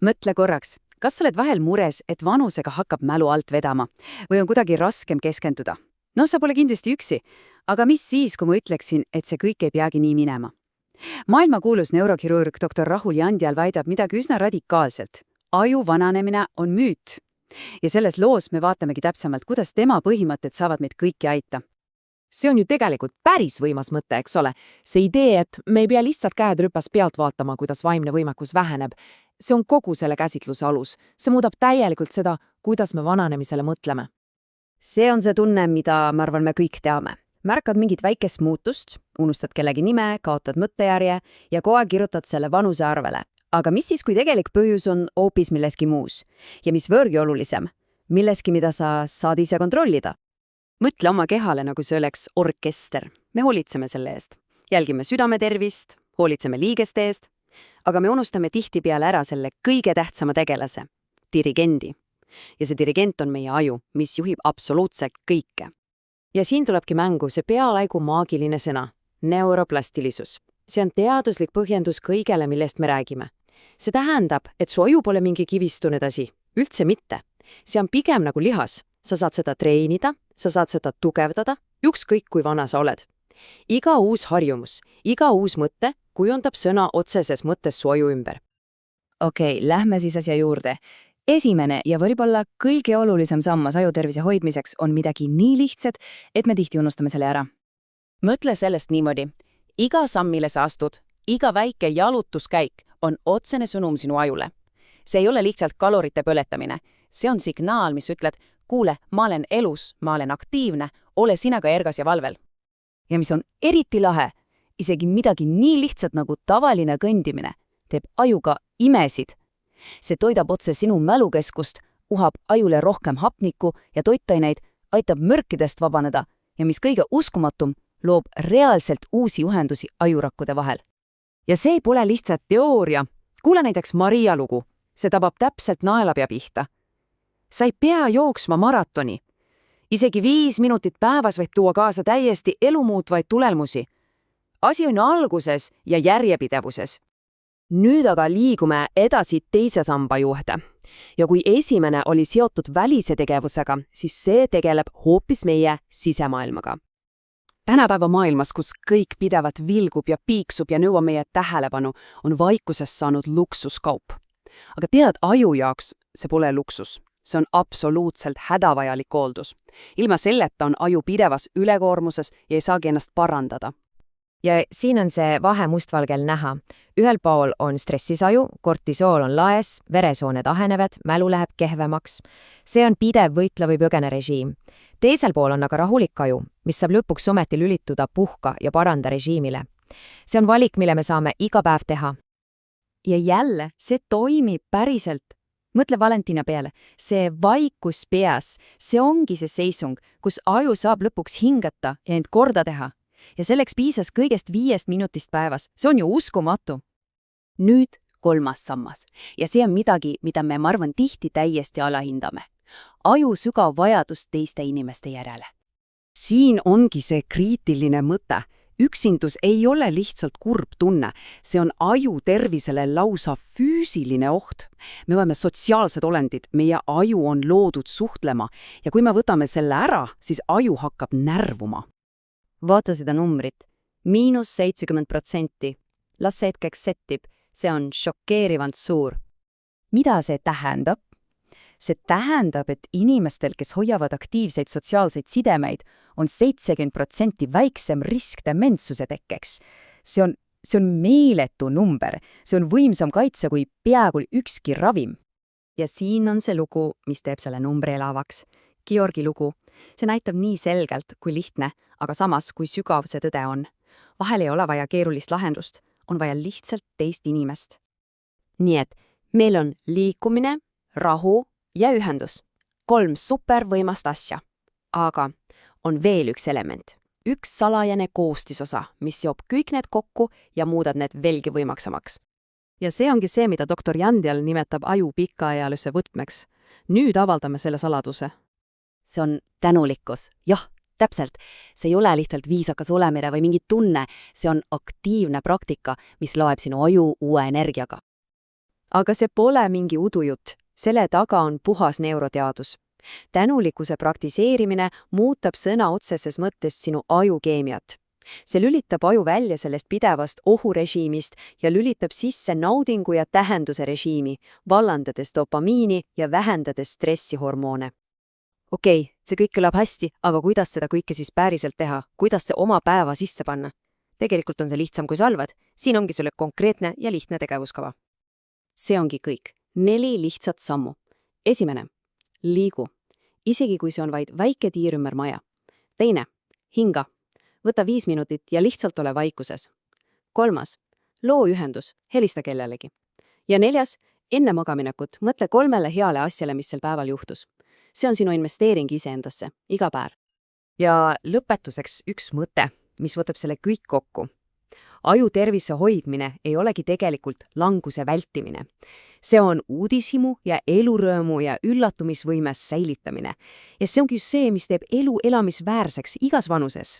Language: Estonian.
Mõtle korraks, kas sa oled vahel mures, et vanusega hakkab mälu alt vedama või on kuidagi raskem keskenduda? No sa pole kindlasti üksi, aga mis siis, kui ma ütleksin, et see kõik ei peagi nii minema? Maailmakuulus neurokirurg dr. Rahul Jandial väidab midagi üsna radikaalselt. Aju vananemine on müüt. Ja selles loos me vaatamegi täpsemalt, kuidas tema põhimõtted saavad meid kõiki aita. See on ju tegelikult päris võimas mõte, eks ole? See idee, et me ei pea lihtsalt käed rüpas pealt vaatama, kuidas vaimne võimekus väheneb. See on kogu selle käsitluse alus. See muudab täielikult seda, kuidas me vananemisele mõtleme. See on see tunne, mida, ma arvan, me kõik teame. Märkad mingit väikest muutust, unustad kellegi nime, kaotad mõttejärje ja kohe kirjutad selle vanuse arvele. Aga mis siis, kui tegelik põhjus on hoopis milleski muus? Ja mis võrgi olulisem? Milleski, mida sa saad ise kontrollida? Mõtle oma kehale, nagu see oleks orkester. Me hoolitseme selle eest. Jälgime südametervist, hoolitseme liigeste eest, aga me unustame tihtipeale ära selle kõige tähtsama tegelase, dirigendi. Ja see dirigent on meie aju, mis juhib absoluutselt kõike. Ja siin tulebki mängu see pealaigu maagiline sõna, neuroplastilisus. See on teaduslik põhjendus kõigele, millest me räägime. See tähendab, et su aju pole mingi kivistunud asi. Üldse mitte. See on pigem nagu lihas. Sa saad seda treenida, sa saad seda tugevdada, ükskõik kui vana sa oled. Iga uus harjumus, iga uus mõte kujundab sõna otseses mõttes su aju ümber. Okei, lähme siis asja juurde. Esimene ja võib-olla kõige olulisem sammas ajutervise hoidmiseks on midagi nii lihtsat, et me tihti unustame selle ära. Mõtle sellest niimoodi. Iga samm, mille sa astud, iga väike jalutuskäik on otsene sõnum sinu ajule. See ei ole lihtsalt kalorite põletamine. See on signaal, mis ütled, kuule, ma olen elus, ma olen aktiivne, ole sina ka ergas ja valvel. Ja mis on eriti lahe, isegi midagi nii lihtsat nagu tavaline kõndimine, teeb ajuga imesid. See toidab otse sinu mälukeskust, uhab ajule rohkem hapnikku ja toitaineid, aitab mürkidest vabaneda ja mis kõige uskumatum, loob reaalselt uusi ühendusi ajurakkude vahel. Ja see pole lihtsalt teooria. Kuule näiteks Maria lugu. See tabab täpselt naelapea pihta. Sa ei pea jooksma maratoni. Isegi 5 minutit päevas võib tuua kaasa täiesti elumuutvaid tulemusi. Asi on alguses ja järjepidevuses. Nüüd aga liigume edasi teise samba juurde. Ja kui esimene oli seotud välise tegevusega, siis see tegeleb hoopis meie sisemaailmaga. Tänapäeva maailmas, kus kõik pidevalt vilgub ja piiksub ja nõuab meie tähelepanu, on vaikusest saanud luksuskaup. Aga tead, aju jaoks see pole luksus. See on absoluutselt hädavajalik hooldus. Ilma selleta on aju pidevas ülekoormuses ja ei saagi ennast parandada. Ja siin on see vahe mustvalgel näha. Ühel pool on stressis aju, kortisool on laes, veresooned ahenevad, mälu läheb kehvemaks. See on pidev võitla või põgene režiim. Teisel pool on aga rahulik aju, mis saab lõpuks ometi lülituda puhka ja paranda režiimile. See on valik, mille me saame iga päev teha. Ja jälle, see toimib päriselt. Mõtle Valentina peale. See vaikus peas, see ongi see seisung, kus aju saab lõpuks hingata ja end korda teha. Ja selleks piisas kõigest 5 minutist päevas. See on ju uskumatu. Nüüd 3. sammas. Ja see on midagi, mida me, ma arvan, tihti täiesti alahindame. Aju sügav vajadus teiste inimeste järele. Siin ongi see kriitiline mõte. Üksindus ei ole lihtsalt kurb tunne. See on aju tervisele lausa füüsiline oht. Me oleme sotsiaalsed olendid, meie aju on loodud suhtlema ja kui me võtame selle ära, siis aju hakkab närvuma. Vaata seda numbrit. –70%. Las see hetkeks settib. See on šokeerivalt suur. Mida see tähendab? See tähendab, et inimestel, kes hoiavad aktiivseid sotsiaalseid sidemeid, on 70% väiksem risk dementsuse tekkeks. See on meeletu number. See on võimsam kaitse kui peaaegu ükski ravim. Ja siin on see lugu, mis teeb selle numbri elavaks. Georgi lugu. See näitab nii selgelt, kui lihtne, aga samas, kui sügav see tõde on. Vahel ei ole vaja keerulist lahendust, on vaja lihtsalt teist inimest. Nii et meil on liikumine, rahu ja ühendus. 3 supervõimast asja. Aga on veel üks element. Üks salajane koostisosa, mis seob kõik need kokku ja muudab need veelgi võimaksamaks. Ja see ongi see, mida dr. Jandial nimetab aju pikaajalise võtmeks. Nüüd avaldame selle saladuse. See on tänulikkus. Jah, täpselt. See ei ole lihtsalt viisakas olemine või mingi tunne. See on aktiivne praktika, mis loeb sinu aju uue energiaga. Aga see pole mingi udujutt, selle taga on puhas neuroteadus. Tänulikkuse praktiseerimine muutab sõna otseses mõttes sinu ajukeemiat. See lülitab aju välja sellest pidevast ohurežiimist ja lülitab sisse naudingu ja tähenduse režiimi, vallandades dopamiini ja vähendades stressihormoone. Okei, see kõik kõlab hästi, aga kuidas seda kõike siis päriselt teha? Kuidas see oma päeva sisse panna? Tegelikult on see lihtsam, kui salvad. Siin ongi sulle konkreetne ja lihtne tegevuskava. See ongi kõik. 4 lihtsat sammu. Esimene. Liigu. Isegi kui see on vaid väike tiir ümber maja. Teine. Hinga. Võta 5 minutit ja lihtsalt ole vaikuses. 3. Loo ühendus. Helista kellelegi. Ja 4. Enne magaminekut mõtle 3 heale asjale, mis sel päeval juhtus. See on sinu investeering iseendasse. Iga päev. Ja lõpetuseks üks mõte, mis võtab selle kõik kokku. Aju tervise hoidmine ei olegi tegelikult languse vältimine. See on uudishimu ja elurõõmu ja üllatumisvõimes säilitamine. Ja see ongi just see, mis teeb elu elamisväärseks igas vanuses.